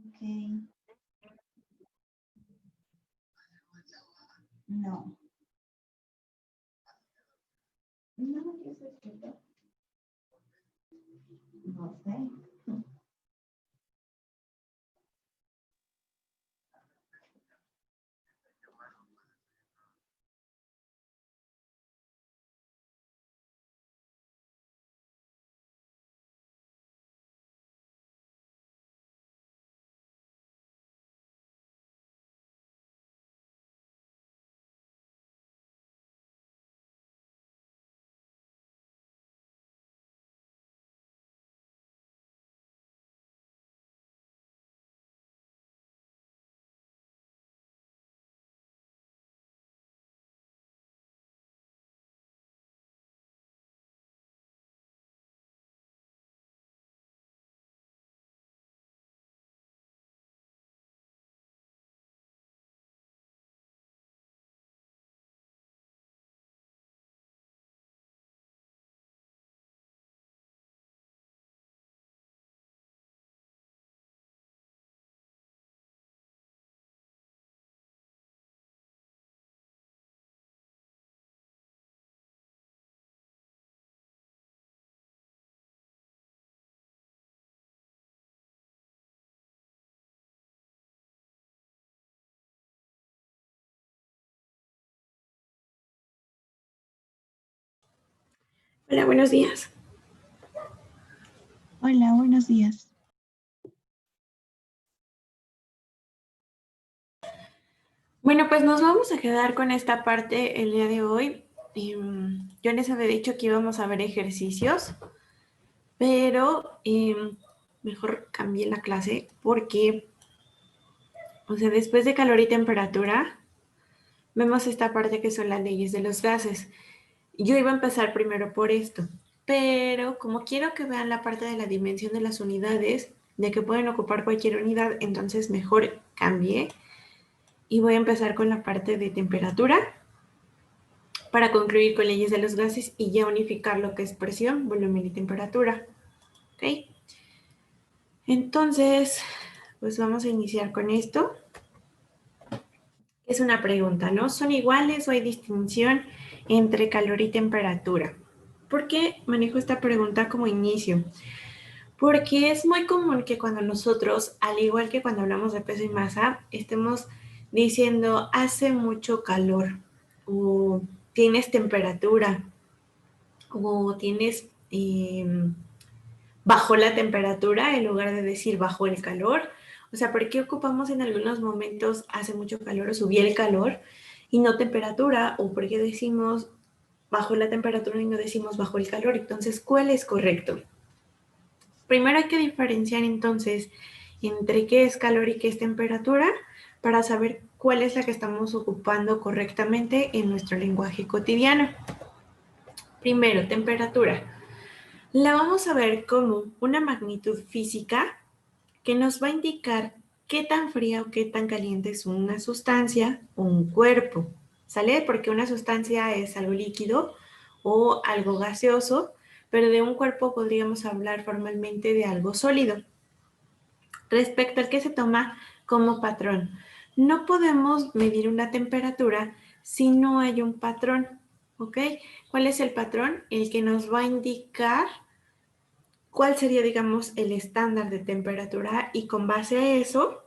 Ok. No. No, ¿qué es esto? No sé. Hola, buenos días. Hola, buenos días. Bueno, pues nos vamos a quedar con esta parte el día de hoy. Yo les había dicho que íbamos a ver ejercicios, pero mejor cambié la clase porque, o sea, después de calor y temperatura, vemos esta parte que son las leyes de los gases. Yo iba a empezar primero por esto, pero como quiero que vean la parte de la dimensión de las unidades, de que pueden ocupar cualquier unidad, entonces mejor cambié y voy a empezar con la parte de temperatura para concluir con leyes de los gases y ya unificar lo que es presión, volumen y temperatura. ¿Ok? Entonces, pues vamos a iniciar con esto. Es una pregunta, ¿no? ¿Son iguales o hay distinción entre calor y temperatura? ¿Por qué manejo esta pregunta como inicio? Porque es muy común que cuando nosotros, al igual que cuando hablamos de peso y masa, estemos diciendo hace mucho calor o tienes temperatura o tienes bajo la temperatura en lugar de decir bajo el calor. O sea, ¿por qué ocupamos en algunos momentos hace mucho calor o subí el calor y no temperatura? ¿O por qué decimos bajo la temperatura y no decimos bajo el calor? Entonces, ¿cuál es correcto? Primero hay que diferenciar entonces entre qué es calor y qué es temperatura para saber cuál es la que estamos ocupando correctamente en nuestro lenguaje cotidiano. Primero, temperatura. La vamos a ver como una magnitud física que nos va a indicar qué tan fría o qué tan caliente es una sustancia o un cuerpo, ¿sale? Porque una sustancia es algo líquido o algo gaseoso, pero de un cuerpo podríamos hablar formalmente de algo sólido. Respecto al que se toma como patrón, no podemos medir una temperatura si no hay un patrón, ¿ok? ¿Cuál es el patrón? El que nos va a indicar cuál sería, digamos, el estándar de temperatura y con base a eso,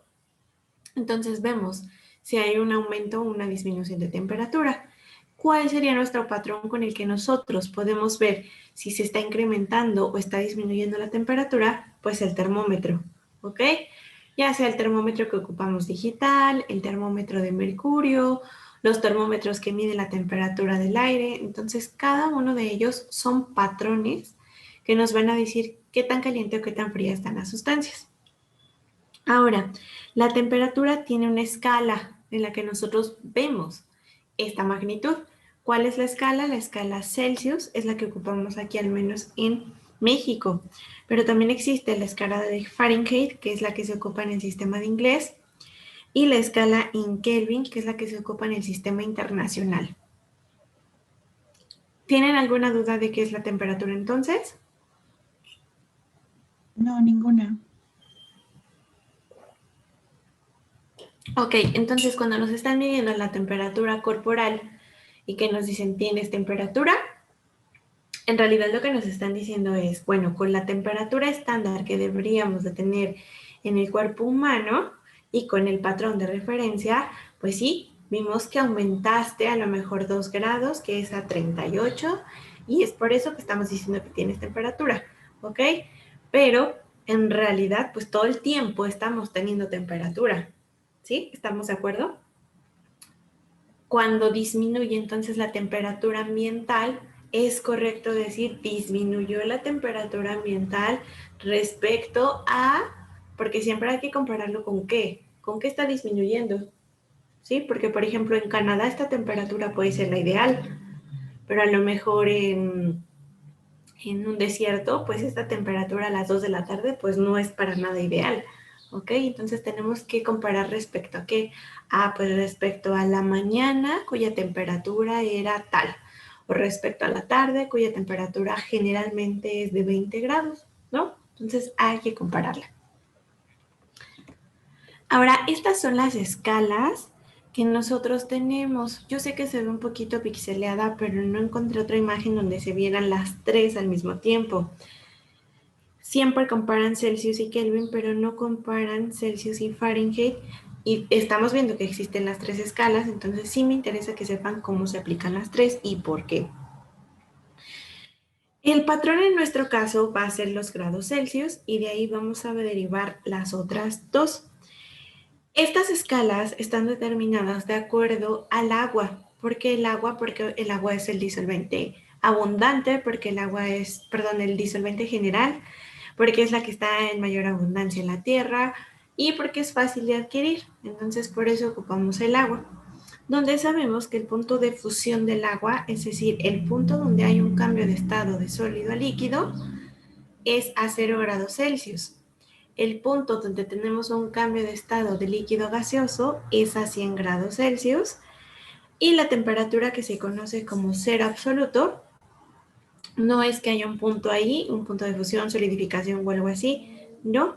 entonces vemos si hay un aumento o una disminución de temperatura. ¿Cuál sería nuestro patrón con el que nosotros podemos ver si se está incrementando o está disminuyendo la temperatura? Pues el termómetro, ¿ok? Ya sea el termómetro que ocupamos digital, el termómetro de mercurio, los termómetros que miden la temperatura del aire. Entonces, cada uno de ellos son patrones que nos van a decir qué tan caliente o qué tan fría están las sustancias. Ahora, la temperatura tiene una escala en la que nosotros vemos esta magnitud. ¿Cuál es la escala? La escala Celsius es la que ocupamos aquí al menos en México, pero también existe la escala de Fahrenheit, que es la que se ocupa en el sistema de inglés, y la escala en Kelvin, que es la que se ocupa en el sistema internacional. ¿Tienen alguna duda de qué es la temperatura entonces? No, ninguna. Ok, entonces cuando nos están midiendo la temperatura corporal y que nos dicen tienes temperatura, en realidad lo que nos están diciendo es, bueno, con la temperatura estándar que deberíamos de tener en el cuerpo humano y con el patrón de referencia, pues sí, vimos que aumentaste a lo mejor 2 grados, que es a 38, y es por eso que estamos diciendo que tienes temperatura, ¿ok? Pero en realidad, pues todo el tiempo estamos teniendo temperatura, ¿sí? ¿Estamos de acuerdo? Cuando disminuye entonces la temperatura ambiental, es correcto decir disminuyó la temperatura ambiental respecto a, porque siempre hay que compararlo con qué está disminuyendo, ¿sí? Porque por ejemplo en Canadá esta temperatura puede ser la ideal, pero a lo mejor en un desierto, pues esta temperatura a las 2 de la tarde, pues no es para nada ideal, ¿ok? Entonces tenemos que comparar respecto a qué. Ah, pues respecto a la mañana, cuya temperatura era tal, o respecto a la tarde, cuya temperatura generalmente es de 20 grados, ¿no? Entonces hay que compararla. Ahora, estas son las escalas que nosotros tenemos. Yo sé que se ve un poquito pixeleada, pero no encontré otra imagen donde se vieran las tres al mismo tiempo. Siempre comparan Celsius y Kelvin, pero no comparan Celsius y Fahrenheit. Y estamos viendo que existen las tres escalas, entonces sí me interesa que sepan cómo se aplican las tres y por qué. El patrón en nuestro caso va a ser los grados Celsius y de ahí vamos a derivar las otras dos. Estas escalas están determinadas de acuerdo al agua. Porque el agua es el disolvente abundante, porque el agua es, perdón, el disolvente general, porque es la que está en mayor abundancia en la tierra y porque es fácil de adquirir. Entonces, por eso ocupamos el agua. Donde sabemos que el punto de fusión del agua, es decir, el punto donde hay un cambio de estado de sólido a líquido, es a 0 grados Celsius. El punto donde tenemos un cambio de estado de líquido gaseoso es a 100 grados Celsius y la temperatura que se conoce como cero absoluto no es que haya un punto ahí, un punto de fusión, solidificación o algo así, no.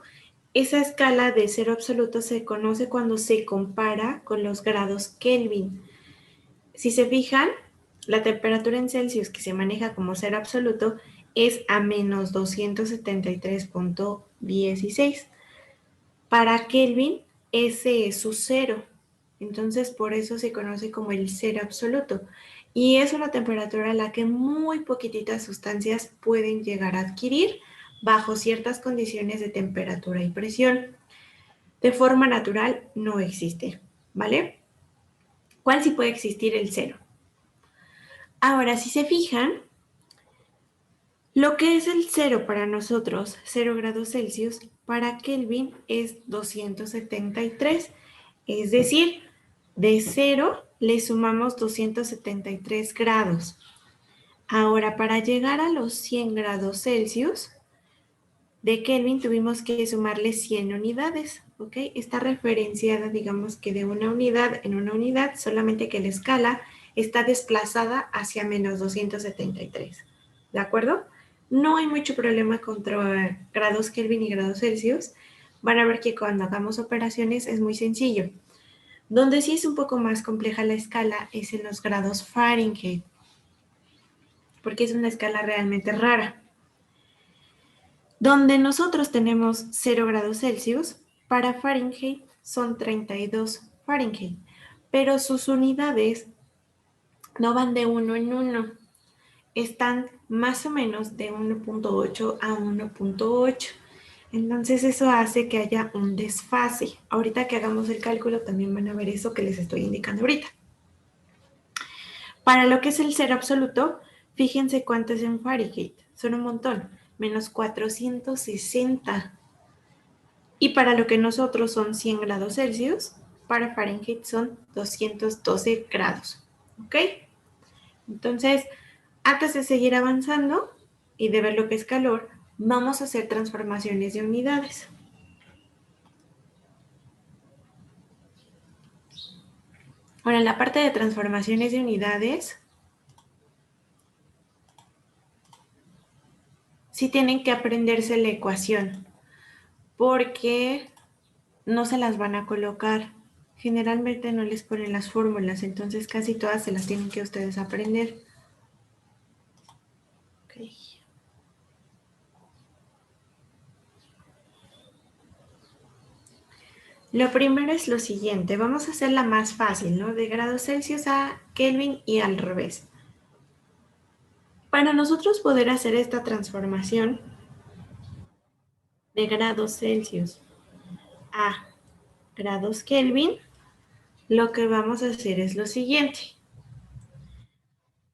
Esa escala de cero absoluto se conoce cuando se compara con los grados Kelvin. Si se fijan, la temperatura en Celsius que se maneja como cero absoluto es a menos 273.16. Para Kelvin, ese es su cero. Entonces, por eso se conoce como el cero absoluto. Y es una temperatura a la que muy poquititas sustancias pueden llegar a adquirir bajo ciertas condiciones de temperatura y presión. De forma natural no existe, ¿vale? ¿Cuál sí puede existir? El cero. Ahora, si se fijan, lo que es el cero para nosotros, 0 grados Celsius, para Kelvin es 273. Es decir, de 0 le sumamos 273 grados. Ahora, para llegar a los 100 grados Celsius de Kelvin tuvimos que sumarle 100 unidades, ¿ok? Está referenciada, digamos que de una unidad en una unidad, solamente que la escala está desplazada hacia menos 273, ¿de acuerdo? No hay mucho problema contra grados Kelvin y grados Celsius. Van a ver que cuando hagamos operaciones es muy sencillo. Donde sí es un poco más compleja la escala es en los grados Fahrenheit, porque es una escala realmente rara. Donde nosotros tenemos 0 grados Celsius, para Fahrenheit son 32 Fahrenheit, pero sus unidades no van de uno en uno, están más o menos de 1.8 a 1.8. Entonces eso hace que haya un desfase. Ahorita que hagamos el cálculo también van a ver eso que les estoy indicando ahorita. Para lo que es el cero absoluto, fíjense cuánto es en Fahrenheit. Son un montón. Menos 460. Y para lo que nosotros son 100 grados Celsius, para Fahrenheit son 212 grados. ¿Ok? Entonces, antes de seguir avanzando y de ver lo que es calor, vamos a hacer transformaciones de unidades. Ahora, en la parte de transformaciones de unidades, sí tienen que aprenderse la ecuación, porque no se las van a colocar. Generalmente no les ponen las fórmulas, entonces casi todas se las tienen que ustedes aprender. Okay. Lo primero es lo siguiente, vamos a hacer la más fácil, ¿no? De grados Celsius a Kelvin y al revés. Para nosotros poder hacer esta transformación de grados Celsius a grados Kelvin, lo que vamos a hacer es lo siguiente.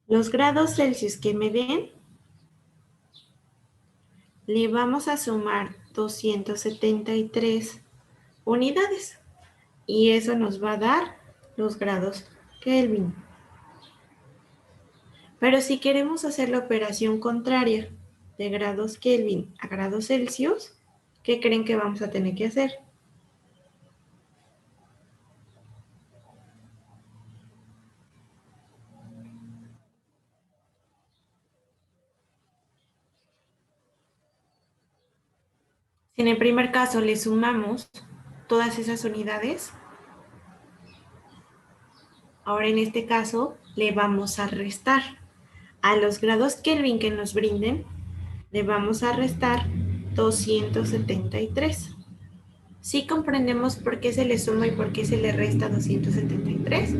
Los grados Celsius que me den, le vamos a sumar 273 unidades y eso nos va a dar los grados Kelvin. Pero si queremos hacer la operación contraria de grados Kelvin a grados Celsius, ¿qué creen que vamos a tener que hacer? Si en el primer caso le sumamos todas esas unidades, ahora en este caso le vamos a restar. A los grados Kelvin que nos brinden, le vamos a restar 273. ¿Sí comprendemos por qué se le suma y por qué se le resta 273?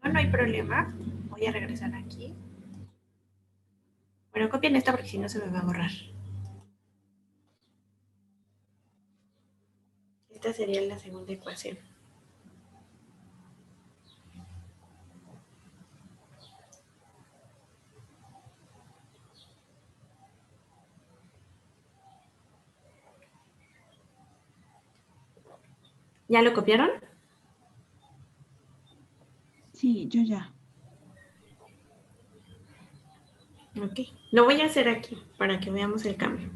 No, no hay problema. Voy a regresar aquí. Bueno, copien esta porque si no se me va a borrar. Esta sería la segunda ecuación. ¿Ya lo copiaron? Sí, yo ya. Ok. Lo voy a hacer aquí para que veamos el cambio.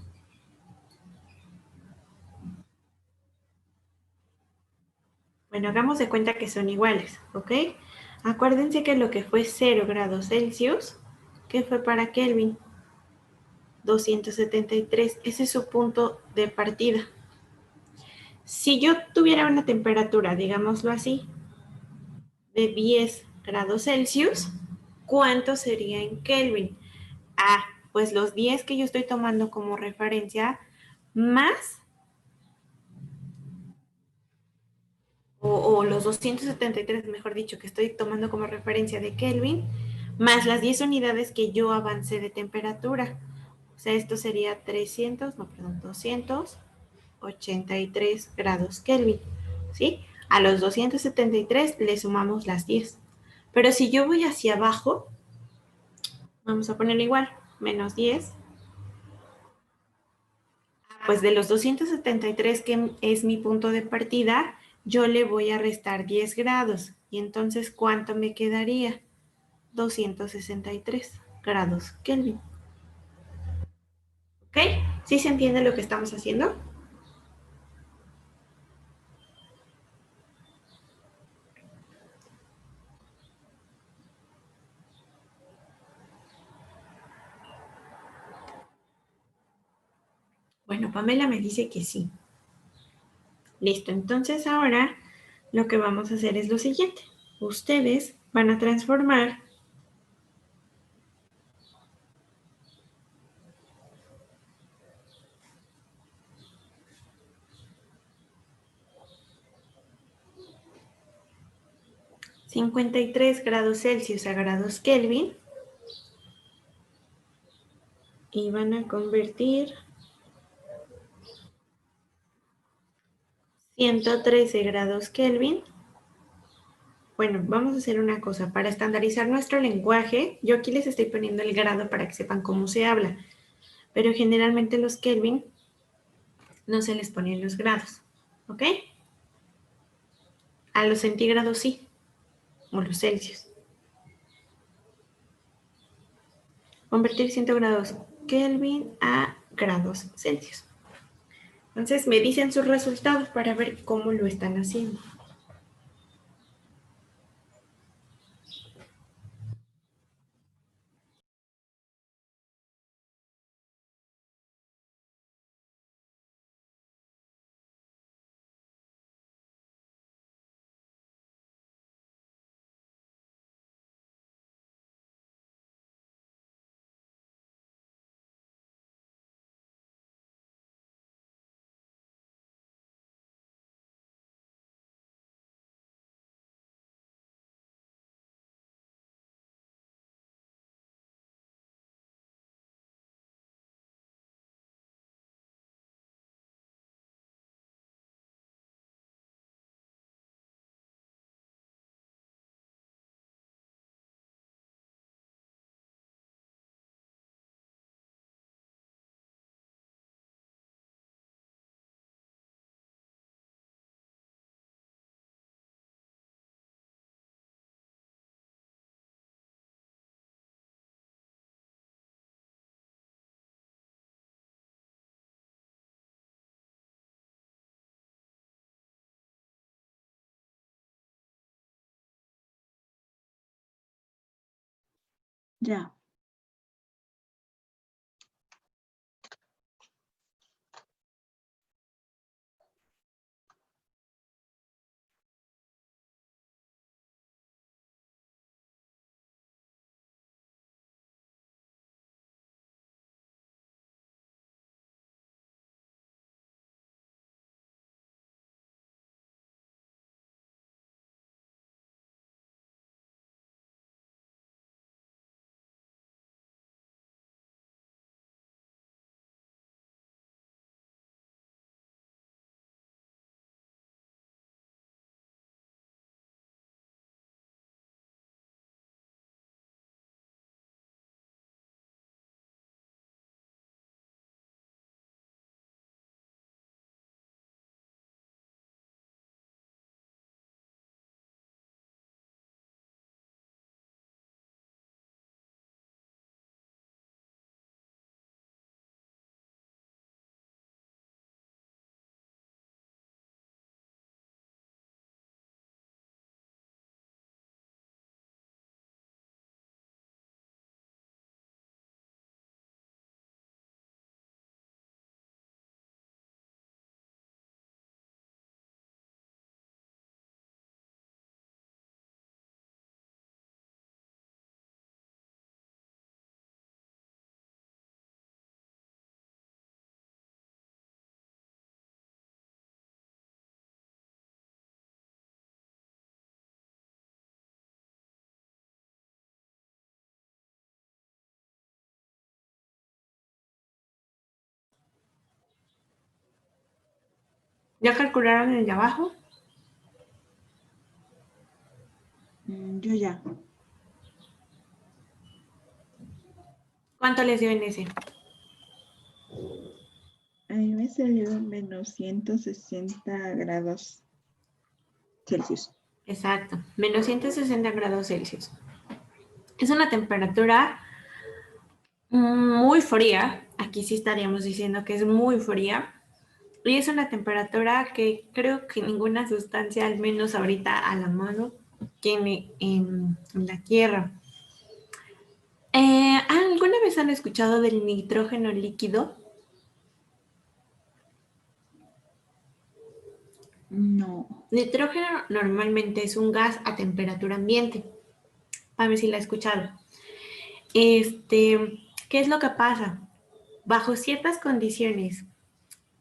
Bueno, hagamos de cuenta que son iguales, ¿ok? Acuérdense que lo que fue 0 grados Celsius, ¿qué fue para Kelvin? 273. Ese es su punto de partida. Si yo tuviera una temperatura, digámoslo así, de 10 grados Celsius, ¿cuánto sería en Kelvin? Ah, pues los 10 que yo estoy tomando como referencia, más, o los 273, mejor dicho, que estoy tomando como referencia de Kelvin, más las 10 unidades que yo avancé de temperatura. O sea, esto sería 283 grados Kelvin, ¿sí? A los 273 le sumamos las 10. Pero si yo voy hacia abajo, vamos a ponerle igual, menos 10, pues de los 273 que es mi punto de partida, yo le voy a restar 10 grados. Y entonces, ¿cuánto me quedaría? 263 grados Kelvin. ¿Ok? ¿Sí se entiende lo que estamos haciendo? Bueno, Pamela me dice que sí. Listo, entonces ahora lo que vamos a hacer es lo siguiente. Ustedes van a transformar $53 a grados Kelvin y van a convertir 113 grados Kelvin. Bueno, vamos a hacer una cosa. Para estandarizar nuestro lenguaje, yo aquí les estoy poniendo el grado para que sepan cómo se habla, pero generalmente los Kelvin no se les ponen los grados, ¿ok? A los centígrados sí, o los Celsius. Convertir 100 grados Kelvin a grados Celsius. Entonces me dicen sus resultados para ver cómo lo están haciendo. Ya. ¿Ya calcularon el de abajo? Yo ya. ¿Cuánto les dio en ese? A mí me salió menos 160 grados Celsius. Exacto, menos 160 grados Celsius. Es una temperatura muy fría. Aquí sí estaríamos diciendo que es muy fría. Y es una temperatura que creo que ninguna sustancia, al menos ahorita a la mano, tiene en la Tierra. ¿Alguna vez han escuchado del nitrógeno líquido? No. Nitrógeno normalmente es un gas a temperatura ambiente. A ver si la he escuchado. ¿Qué es lo que pasa? Bajo ciertas condiciones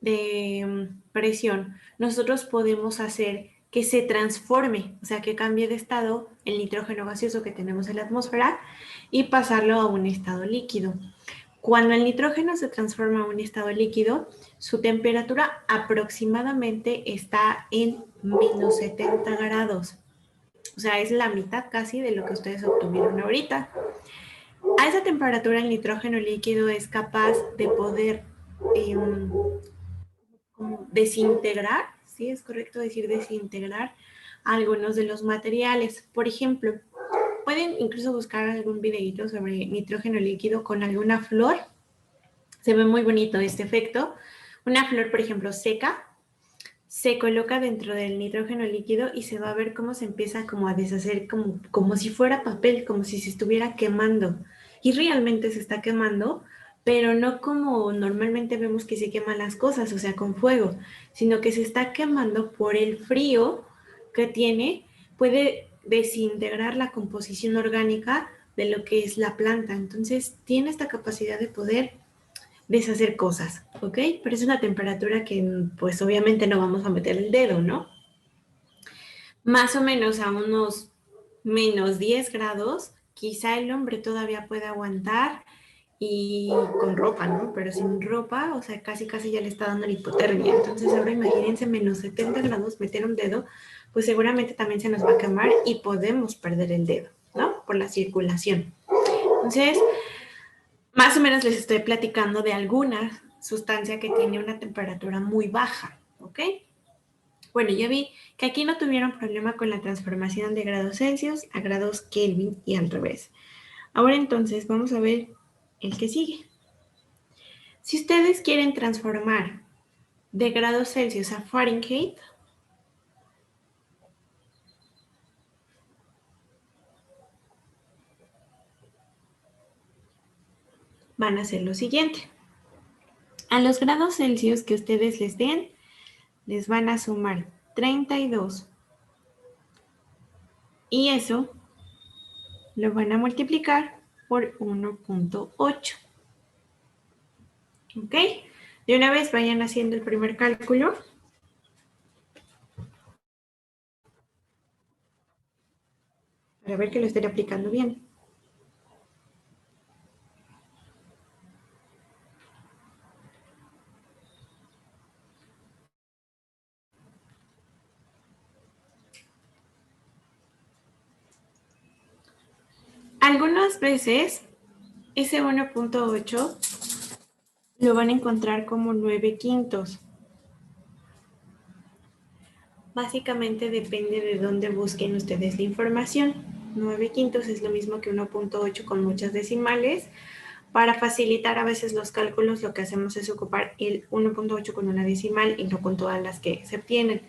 de presión, nosotros podemos hacer que se transforme, o sea, que cambie de estado el nitrógeno gaseoso que tenemos en la atmósfera y pasarlo a un estado líquido. Cuando el nitrógeno se transforma a un estado líquido, su temperatura aproximadamente está en menos 70 grados. O sea, es la mitad casi de lo que ustedes obtuvieron ahorita. A esa temperatura el nitrógeno líquido es capaz de poder eh, desintegrar, ¿sí? Es correcto decir desintegrar algunos de los materiales. Por ejemplo, pueden incluso buscar algún videito sobre nitrógeno líquido con alguna flor. Se ve muy bonito este efecto. Una flor, por ejemplo, seca, se coloca dentro del nitrógeno líquido y se va a ver cómo se empieza como a deshacer, como si fuera papel, como si se estuviera quemando. Y realmente se está quemando, pero no como normalmente vemos que se queman las cosas, o sea, con fuego, sino que se está quemando por el frío que tiene, puede desintegrar la composición orgánica de lo que es la planta. Entonces, tiene esta capacidad de poder deshacer cosas, ¿ok? Pero es una temperatura que pues obviamente no vamos a meter el dedo, ¿no? Más o menos a unos menos 10 grados, quizá el hombre todavía puede aguantar y con ropa, ¿no? Pero sin ropa, o sea, casi casi ya le está dando la hipotermia. Entonces ahora imagínense menos 70 grados, meter un dedo, pues seguramente también se nos va a quemar y podemos perder el dedo, ¿no? Por la circulación. Entonces, más o menos les estoy platicando de alguna sustancia que tiene una temperatura muy baja, ¿ok? Bueno, ya vi que aquí no tuvieron problema con la transformación de grados Celsius a grados Kelvin y al revés. Ahora entonces vamos a ver el que sigue. Si ustedes quieren transformar de grados Celsius a Fahrenheit, van a hacer lo siguiente. A los grados Celsius que ustedes les den, les van a sumar 32. Y eso lo van a multiplicar por 1.8. ¿Ok? De una vez vayan haciendo el primer cálculo. Para ver que lo estén aplicando bien. Algunas veces ese 1.8 lo van a encontrar como 9/5. Básicamente depende de dónde busquen ustedes la información. 9/5 es lo mismo que 1.8 con muchas decimales. Para facilitar a veces los cálculos, lo que hacemos es ocupar el 1.8 con una decimal y no con todas las que se obtienen.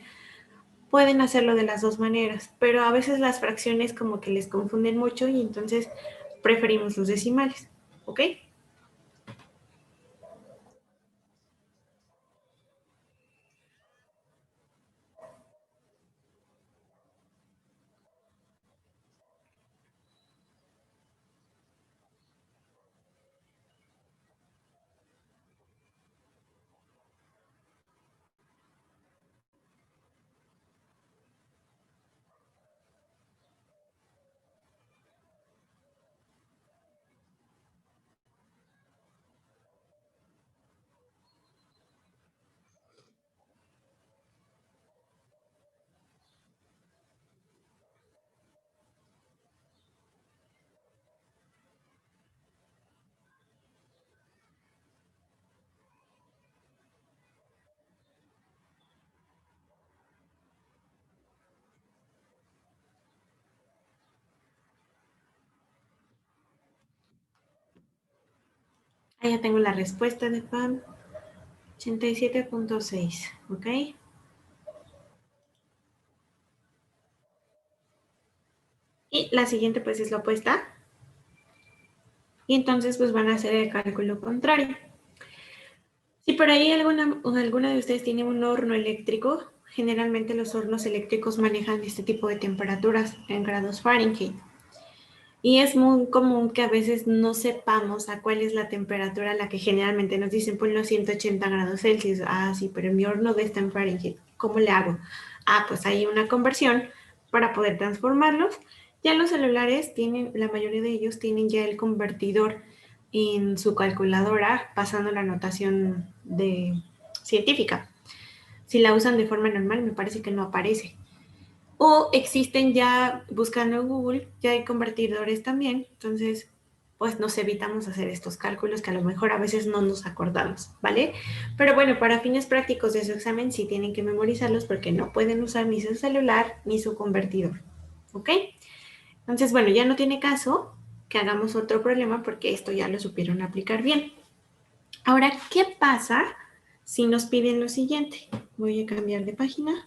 Pueden hacerlo de las dos maneras, pero a veces las fracciones como que les confunden mucho y entonces preferimos los decimales, ¿ok? Ahí ya tengo la respuesta de Pam. 87.6, ¿ok? Y la siguiente pues es la opuesta. Y entonces pues van a hacer el cálculo contrario. Si por ahí alguna de ustedes tiene un horno eléctrico, generalmente los hornos eléctricos manejan este tipo de temperaturas en grados Fahrenheit. Y es muy común que a veces no sepamos a cuál es la temperatura a la que generalmente nos dicen, pues los 180 grados Celsius. Ah, sí, pero mi horno está en Fahrenheit. ¿Cómo le hago? Ah, pues hay una conversión para poder transformarlos. Ya los celulares tienen, la mayoría de ellos tienen ya el convertidor en su calculadora pasando la notación científica. Si la usan de forma normal, me parece que no aparece. O existen ya, buscando en Google, ya hay convertidores también, entonces pues nos evitamos hacer estos cálculos que a lo mejor a veces no nos acordamos, ¿vale? Pero bueno, para fines prácticos de su examen sí tienen que memorizarlos porque no pueden usar ni su celular ni su convertidor, ¿ok? Entonces, bueno, ya no tiene caso que hagamos otro problema porque esto ya lo supieron aplicar bien. Ahora, ¿qué pasa si nos piden lo siguiente? Voy a cambiar de página.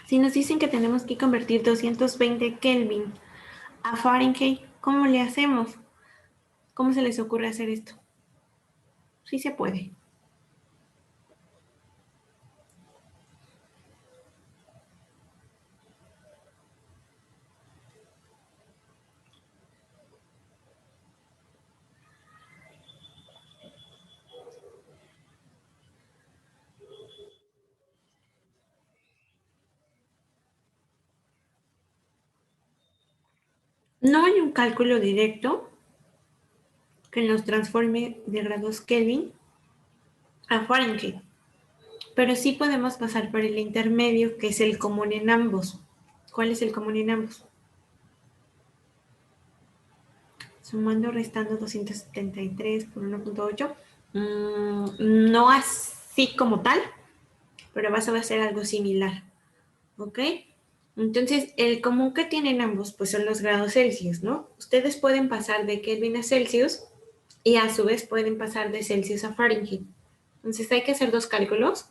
Si nos dicen que tenemos que convertir 220 Kelvin a Fahrenheit, ¿cómo le hacemos? ¿Cómo se les ocurre hacer esto? Sí se puede. No hay un cálculo directo que nos transforme de grados Kelvin a Fahrenheit, pero sí podemos pasar por el intermedio, que es el común en ambos. ¿Cuál es el común en ambos? Sumando, restando 273 por 1.8. No así como tal, pero vas a hacer algo similar, ¿ok? Entonces, el común que tienen ambos, pues son los grados Celsius, ¿no? Ustedes pueden pasar de Kelvin a Celsius y a su vez pueden pasar de Celsius a Fahrenheit. Entonces, hay que hacer dos cálculos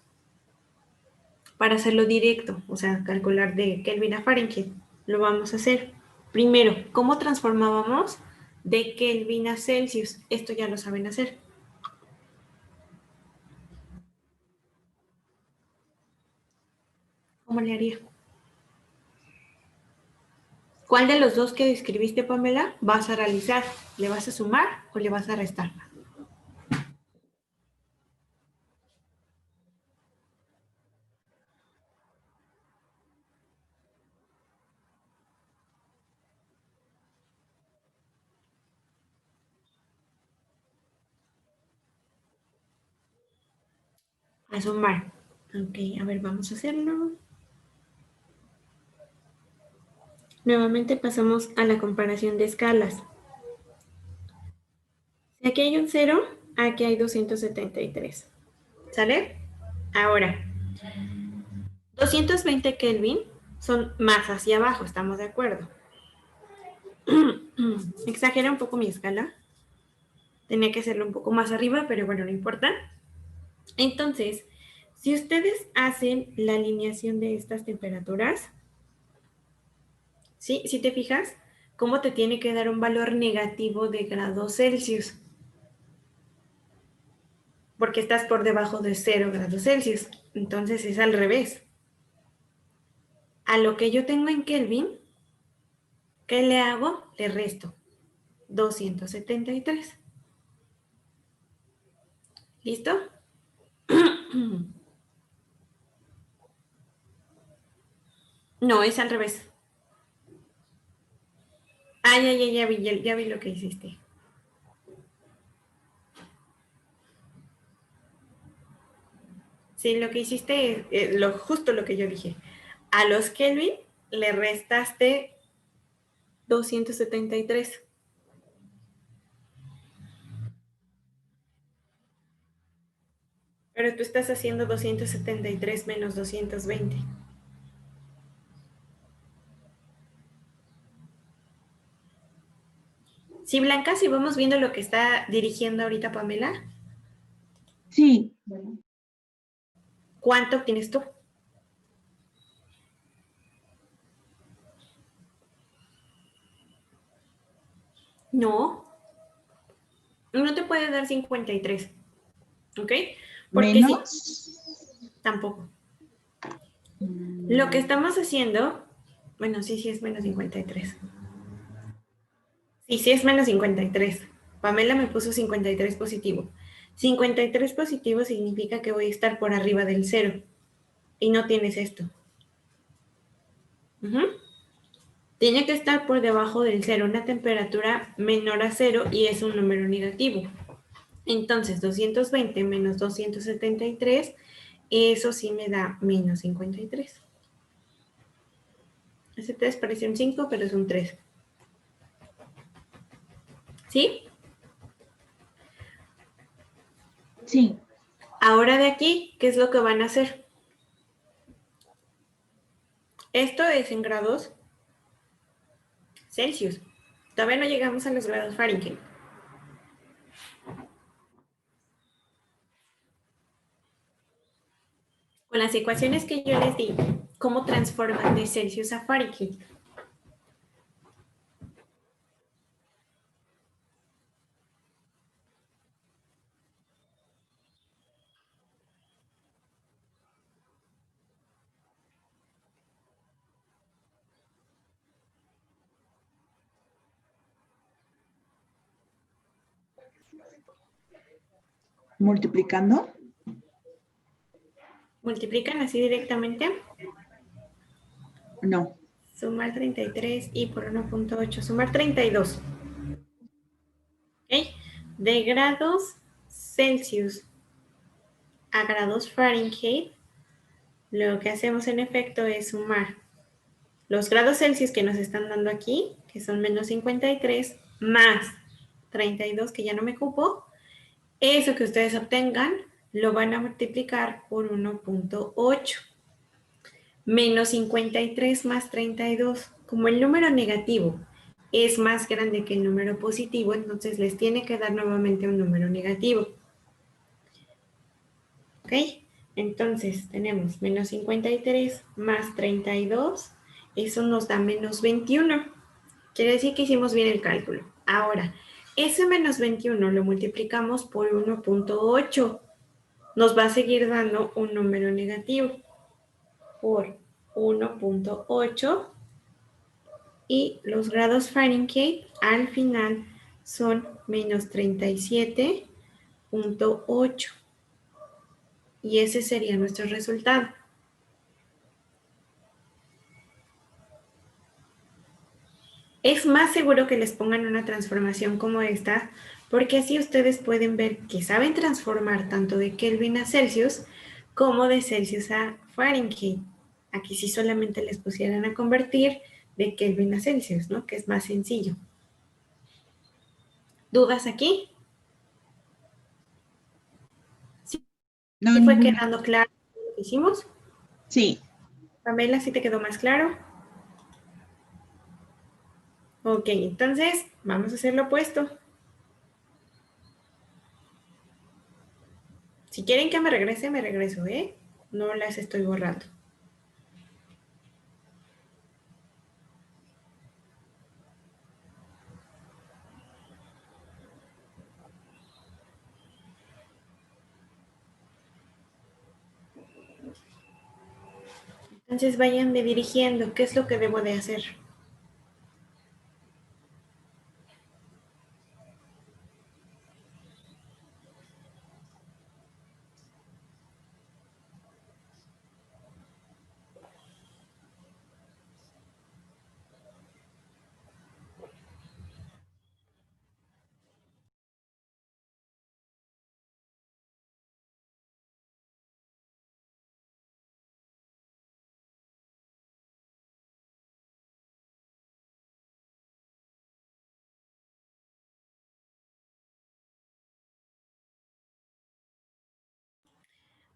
para hacerlo directo, o sea, calcular de Kelvin a Fahrenheit. Lo vamos a hacer. Primero, ¿cómo transformábamos de Kelvin a Celsius? Esto ya lo saben hacer. ¿Cómo le haría? ¿Cuál de los dos que escribiste, Pamela, vas a realizar? ¿Le vas a sumar o le vas a restar? A sumar. Ok, a ver, vamos a hacerlo. Nuevamente pasamos a la comparación de escalas. Si aquí hay un 0, aquí hay 273. ¿Sale? Ahora, 220 Kelvin son más hacia abajo, ¿estamos de acuerdo? Exagera un poco mi escala. Tenía que hacerlo un poco más arriba, pero bueno, no importa. Entonces, si ustedes hacen la alineación de estas temperaturas, ¿sí? Si te fijas, ¿cómo te tiene que dar un valor negativo de grados Celsius? Porque estás por debajo de 0 grados Celsius. Entonces es al revés. A lo que yo tengo en Kelvin, ¿qué le hago? Le resto 273. ¿Listo? No, es al revés. Ay, ya vi lo que hiciste. Sí, lo que hiciste es justo lo que yo dije. A los Kelvin le restaste 273. Pero tú estás haciendo 273 menos 220. Sí, Blanca, si vamos viendo lo que está dirigiendo ahorita Pamela. Sí. ¿Cuánto obtienes tú? No, no te puede dar 53. ¿Ok? Porque Menos. sí, tampoco. Lo que estamos haciendo, bueno, sí es menos 53. Sí es menos 53. Pamela me puso 53 positivo. 53 positivo significa que voy a estar por arriba del 0. Y no tienes esto. Tiene que estar por debajo del 0, una temperatura menor a 0 y es un número negativo. Entonces, 220 menos 273, eso sí me da menos 53. Ese 3 parece un 5, pero es un 3. ¿Sí? Sí. Ahora de aquí, ¿qué es lo que van a hacer? Esto es en grados Celsius. Todavía no llegamos a los grados Fahrenheit. Con las ecuaciones que yo les di, ¿cómo transforman de Celsius a Fahrenheit? ¿Multiplicando? ¿Multiplican así directamente? No. Sumar 33 y por 1.8, sumar 32. ¿Ok? De grados Celsius a grados Fahrenheit, lo que hacemos en efecto es sumar los grados Celsius que nos están dando aquí, que son menos 53, más 32, que ya no me cupo. Eso que ustedes obtengan lo van a multiplicar por 1.8. Menos 53 más 32. Como el número negativo es más grande que el número positivo, entonces les tiene que dar nuevamente un número negativo. ¿Ok? Entonces tenemos menos 53 más 32. Eso nos da menos 21. Quiere decir que hicimos bien el cálculo. Ahora, ese menos 21 lo multiplicamos por 1.8. Nos va a seguir dando un número negativo por 1.8 y los grados Fahrenheit al final son menos 37.8 y ese sería nuestro resultado. Es más seguro que les pongan una transformación como esta, porque así ustedes pueden ver que saben transformar tanto de Kelvin a Celsius como de Celsius a Fahrenheit. Aquí sí solamente les pusieran a convertir de Kelvin a Celsius, ¿no? Que es más sencillo. ¿Dudas aquí? ¿Sí No, fue ninguna. quedando claro lo que hicimos? Sí. Pamela, ¿sí te quedó más claro? Ok, entonces vamos a hacer lo opuesto. Si quieren que me regreso, ¿eh? No las estoy borrando. Entonces vayan dirigiendo qué es lo que debo de hacer.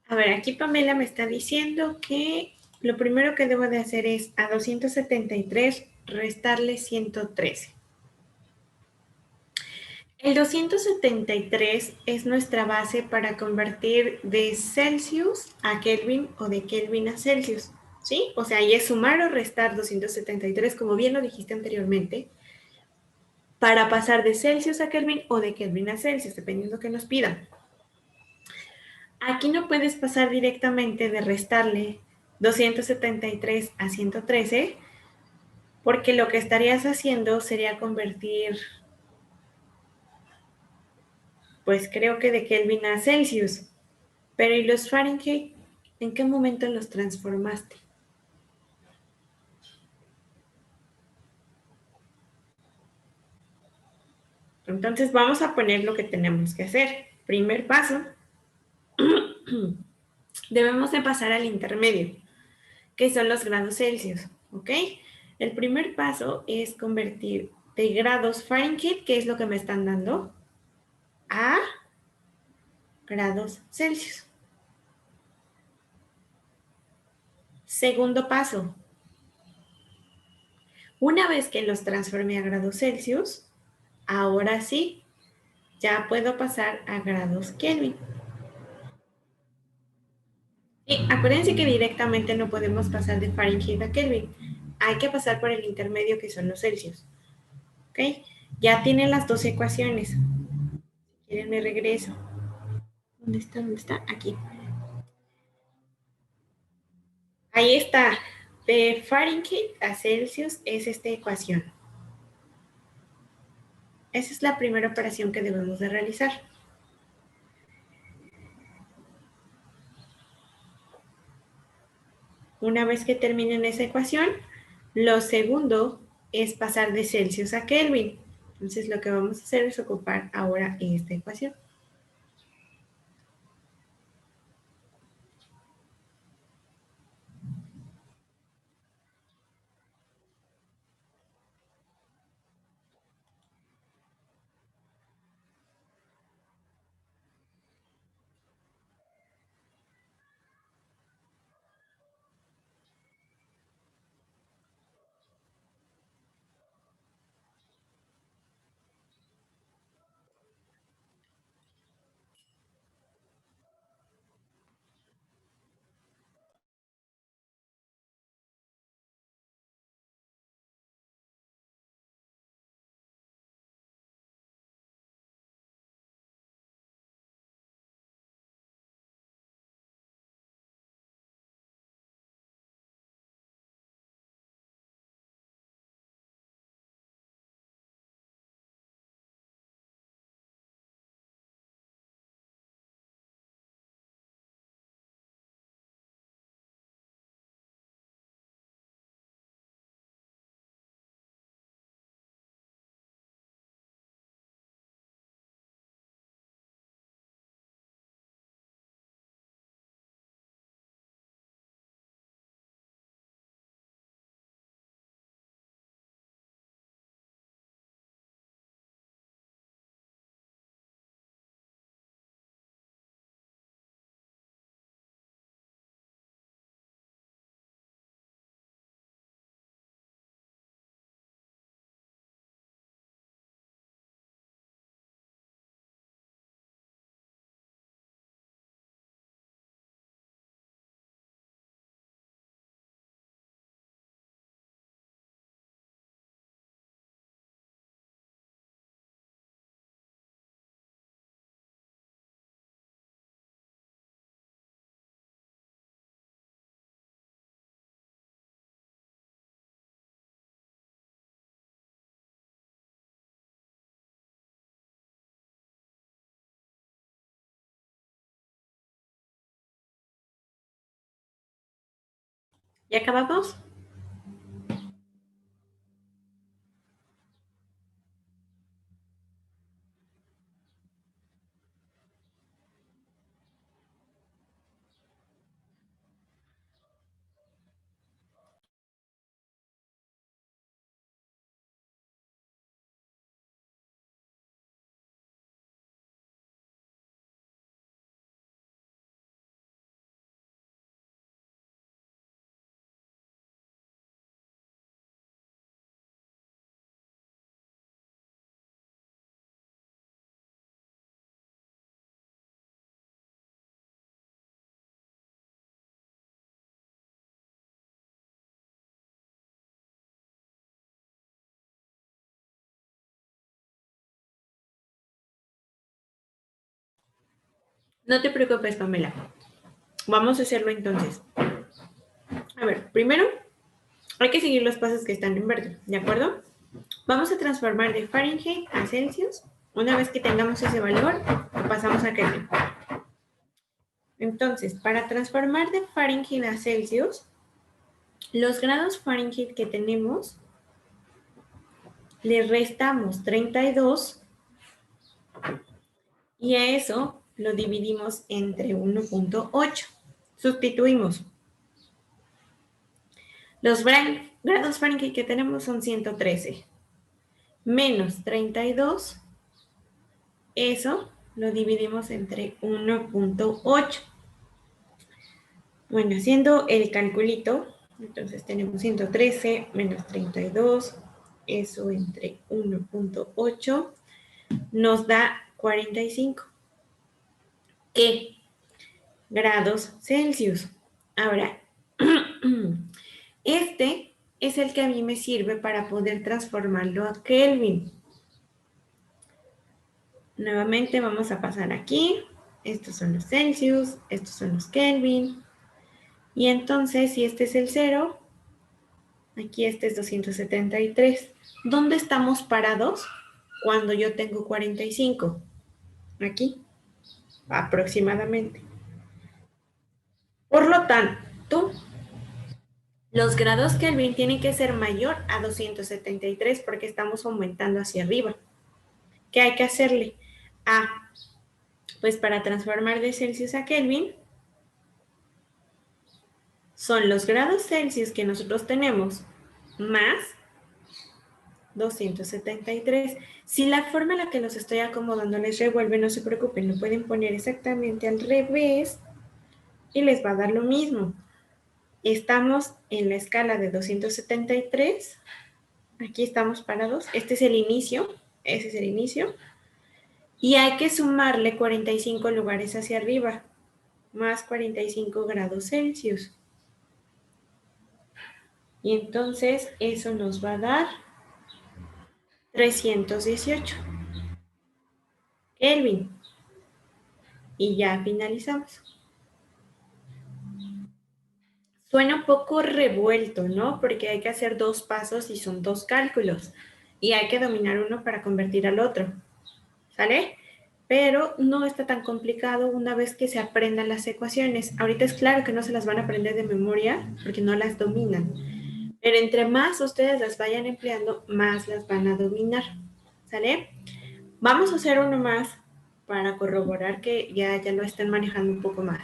A ver, aquí Pamela me está diciendo que lo primero que debo de hacer es a 273 restarle 113. El 273 es nuestra base para convertir de Celsius a Kelvin o de Kelvin a Celsius, ¿sí? O sea, ahí es sumar o restar 273, como bien lo dijiste anteriormente, para pasar de Celsius a Kelvin o de Kelvin a Celsius, dependiendo que nos pidan. Aquí no puedes pasar directamente de restarle 273 a 113, porque lo que estarías haciendo sería convertir, pues creo que de Kelvin a Celsius. Pero ¿y los Fahrenheit? ¿En qué momento los transformaste? Entonces vamos a poner lo que tenemos que hacer. Primer paso, debemos de pasar al intermedio, que son los grados Celsius, ¿ok? El primer paso es convertir de grados Fahrenheit, que es lo que me están dando, a grados Celsius. Segundo paso, una vez que los transformé a grados Celsius, ahora sí, ya puedo pasar a grados Kelvin. Y acuérdense que directamente no podemos pasar de Fahrenheit a Kelvin. Hay que pasar por el intermedio que son los Celsius. ¿Ok? Ya tienen las dos ecuaciones. Si quieren me regreso. ¿Dónde está? ¿Dónde está? Aquí. Ahí está. De Fahrenheit a Celsius es esta ecuación. Esa es la primera operación que debemos de realizar. Una vez que terminen esa ecuación, lo segundo es pasar de Celsius a Kelvin. Entonces lo que vamos a hacer es ocupar ahora esta ecuación. ¿Ya acabamos? No te preocupes, Pamela. Vamos a hacerlo entonces. A ver, primero hay que seguir los pasos que están en verde, ¿de acuerdo? Vamos a transformar de Fahrenheit a Celsius. Una vez que tengamos ese valor, lo pasamos a Kelvin. Entonces, para transformar de Fahrenheit a Celsius, los grados Fahrenheit que tenemos, le restamos 32 y a eso lo dividimos entre 1.8. Sustituimos. Los grados Fahrenheit que tenemos son 113. Menos 32, eso lo dividimos entre 1.8. Bueno, haciendo el calculito, entonces tenemos 113 menos 32, eso entre 1.8 nos da 45. ¿Qué? Grados Celsius. Ahora, este es el que a mí me sirve para poder transformarlo a Kelvin. Nuevamente vamos a pasar aquí. Estos son los Celsius, estos son los Kelvin. Y entonces, si este es el 0, aquí este es 273. ¿Dónde estamos parados cuando yo tengo 45? Aquí, aproximadamente. Por lo tanto, los grados Kelvin tienen que ser mayor a 273 porque estamos aumentando hacia arriba. ¿Qué hay que hacerle? Pues para transformar de Celsius a Kelvin, son los grados Celsius que nosotros tenemos más 273. Si la forma en la que los estoy acomodando les revuelve, no se preocupen, lo pueden poner exactamente al revés y les va a dar lo mismo. Estamos en la escala de 273. Aquí estamos parados. Este es el inicio. Ese es el inicio. Y hay que sumarle 45 lugares hacia arriba, más 45 grados Celsius. Y entonces eso nos va a dar 318 Kelvin. Y ya finalizamos. Suena un poco revuelto, ¿no? Porque hay que hacer dos pasos y son dos cálculos. Y hay que dominar uno para convertir al otro. ¿Sale? Pero no está tan complicado una vez que se aprendan las ecuaciones. Ahorita es claro que no se las van a aprender de memoria porque no las dominan. Pero entre más ustedes las vayan empleando, más las van a dominar. ¿Sale? Vamos a hacer uno más para corroborar que ya lo estén manejando un poco más.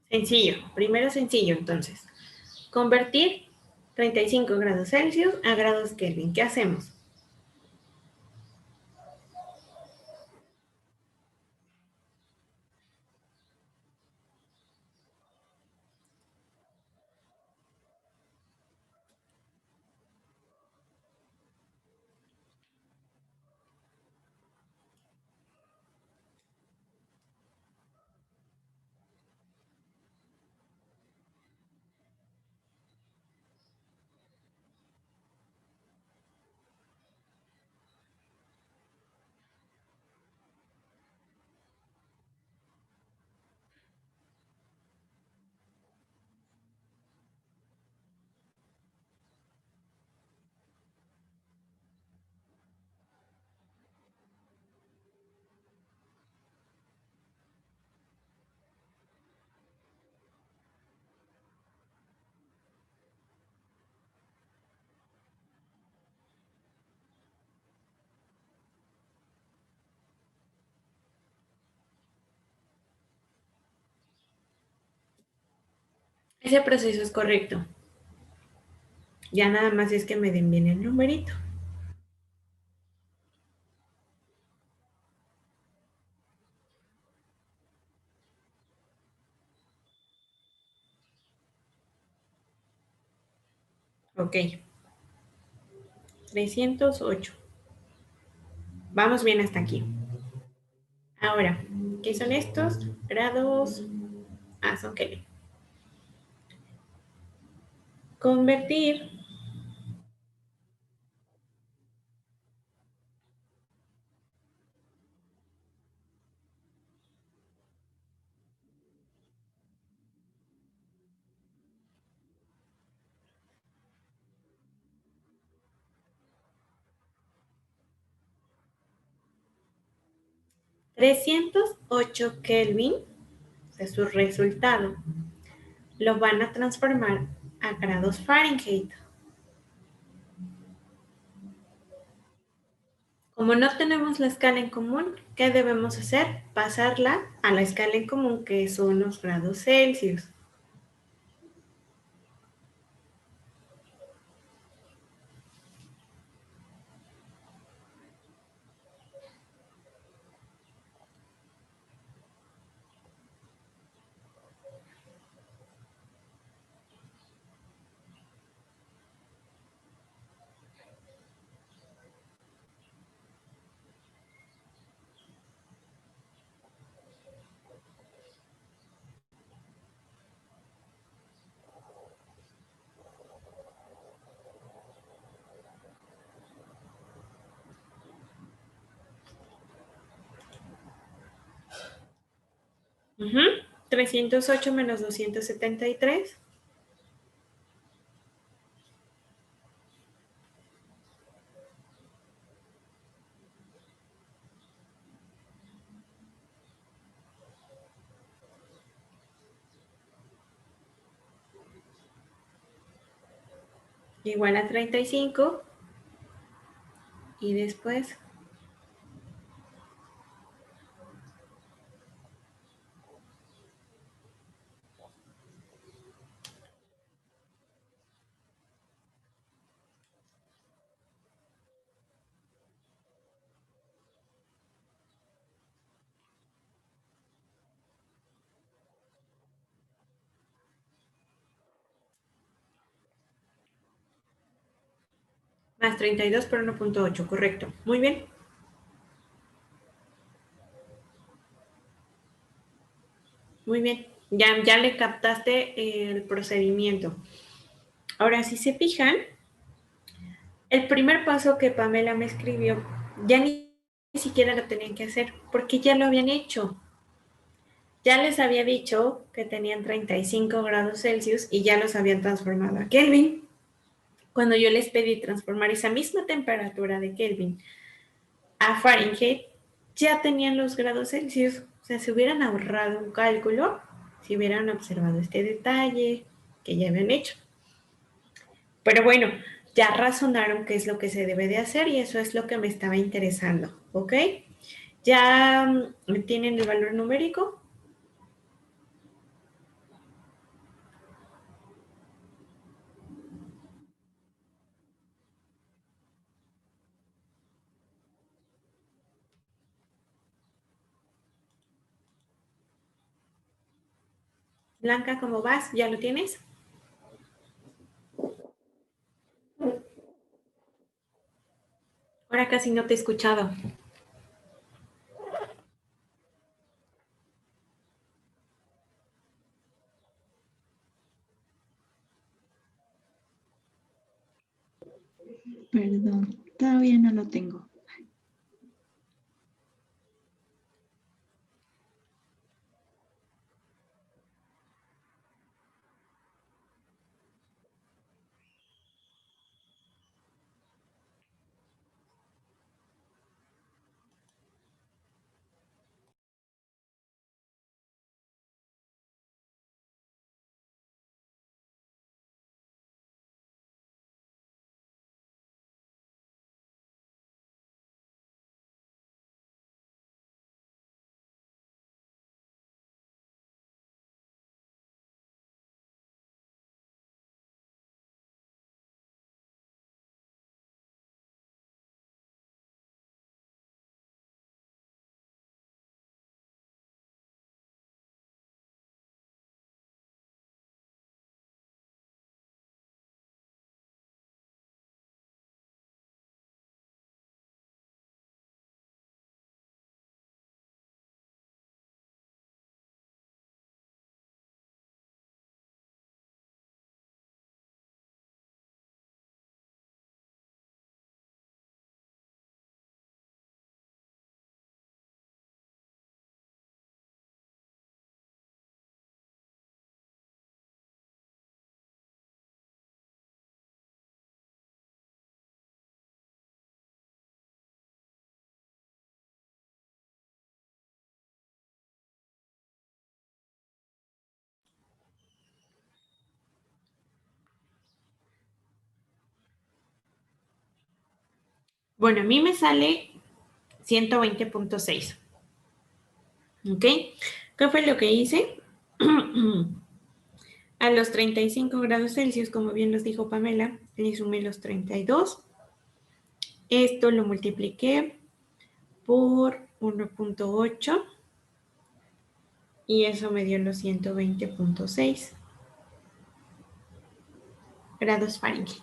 Sencillo, primero sencillo entonces. Convertir 35 grados Celsius a grados Kelvin. ¿Qué hacemos? Ese proceso es correcto. Ya nada más es que me den bien el numerito. Ok, 308. Vamos bien hasta aquí. Ahora, ¿qué son estos? Grados. Ah, son Kelvin. Convertir 308 Kelvin, o sea, su resultado, lo van a transformar a grados Fahrenheit. Como no tenemos la escala en común, ¿qué debemos hacer? Pasarla a la escala en común, que son los grados Celsius. Uh -huh. 308 menos 273. Igual a 35. Y después más 32 por 1.8, correcto. Muy bien. Muy bien. Ya le captaste el procedimiento. Ahora, si se fijan, el primer paso que Pamela me escribió, ya ni siquiera lo tenían que hacer, porque ya lo habían hecho. Ya les había dicho que tenían 35 grados Celsius y ya los habían transformado a Kelvin. Cuando yo les pedí transformar esa misma temperatura de Kelvin a Fahrenheit, ya tenían los grados Celsius. O sea, se hubieran ahorrado un cálculo si hubieran observado este detalle que ya habían hecho. Pero bueno, ya razonaron qué es lo que se debe de hacer y eso es lo que me estaba interesando, ¿ok? ¿Ya tienen el valor numérico? Blanca, ¿cómo vas? ¿Ya lo tienes? Ahora casi no te he escuchado. Perdón, todavía no lo tengo. Bueno, a mí me sale 120.6. ¿Ok? ¿Qué fue lo que hice? A los 35 grados Celsius, como bien nos dijo Pamela, le sumé los 32. Esto lo multipliqué por 1.8 y eso me dio los 120.6 grados Fahrenheit.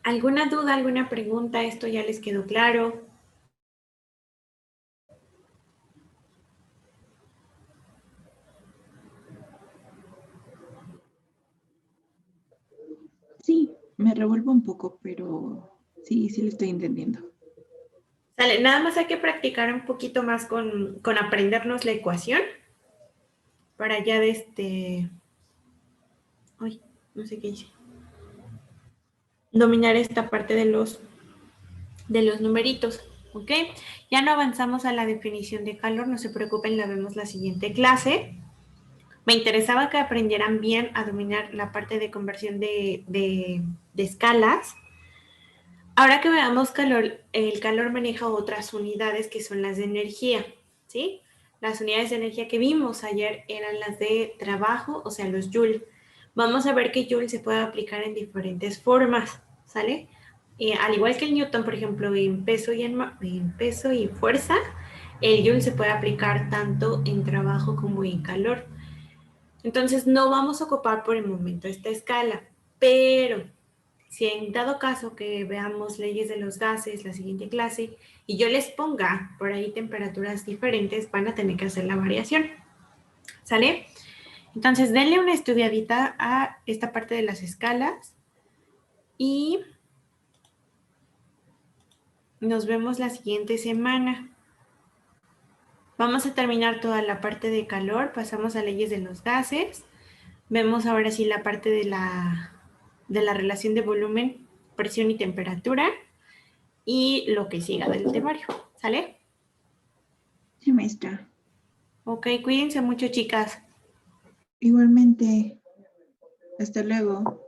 ¿Alguna duda, alguna pregunta? ¿Esto ya les quedó claro? Sí, me revuelvo un poco, pero sí, sí lo estoy entendiendo. Sale, nada más hay que practicar un poquito más con aprendernos la ecuación para ya de ay, no sé qué hice. Dominar esta parte de los numeritos, ¿ok? Ya no avanzamos a la definición de calor, no se preocupen, la vemos la siguiente clase. Me interesaba que aprendieran bien a dominar la parte de conversión de escalas. Ahora que veamos calor, el calor maneja otras unidades que son las de energía, ¿sí? Las unidades de energía que vimos ayer eran las de trabajo, o sea, los Joule. Vamos a ver que Joule se puede aplicar en diferentes formas, ¿sale? Al igual que el Newton, por ejemplo, en peso en peso y fuerza, el Joule se puede aplicar tanto en trabajo como en calor. Entonces, no vamos a ocupar por el momento esta escala, pero si en dado caso que veamos leyes de los gases, la siguiente clase, y yo les ponga por ahí temperaturas diferentes, van a tener que hacer la variación, ¿sale? Entonces, denle una estudiadita a esta parte de las escalas y nos vemos la siguiente semana. Vamos a terminar toda la parte de calor, pasamos a leyes de los gases, vemos ahora sí la parte de la relación de volumen, presión y temperatura y lo que siga del temario, ¿sale? Sí, maestra. Ok, cuídense mucho, chicas. Igualmente. Hasta luego.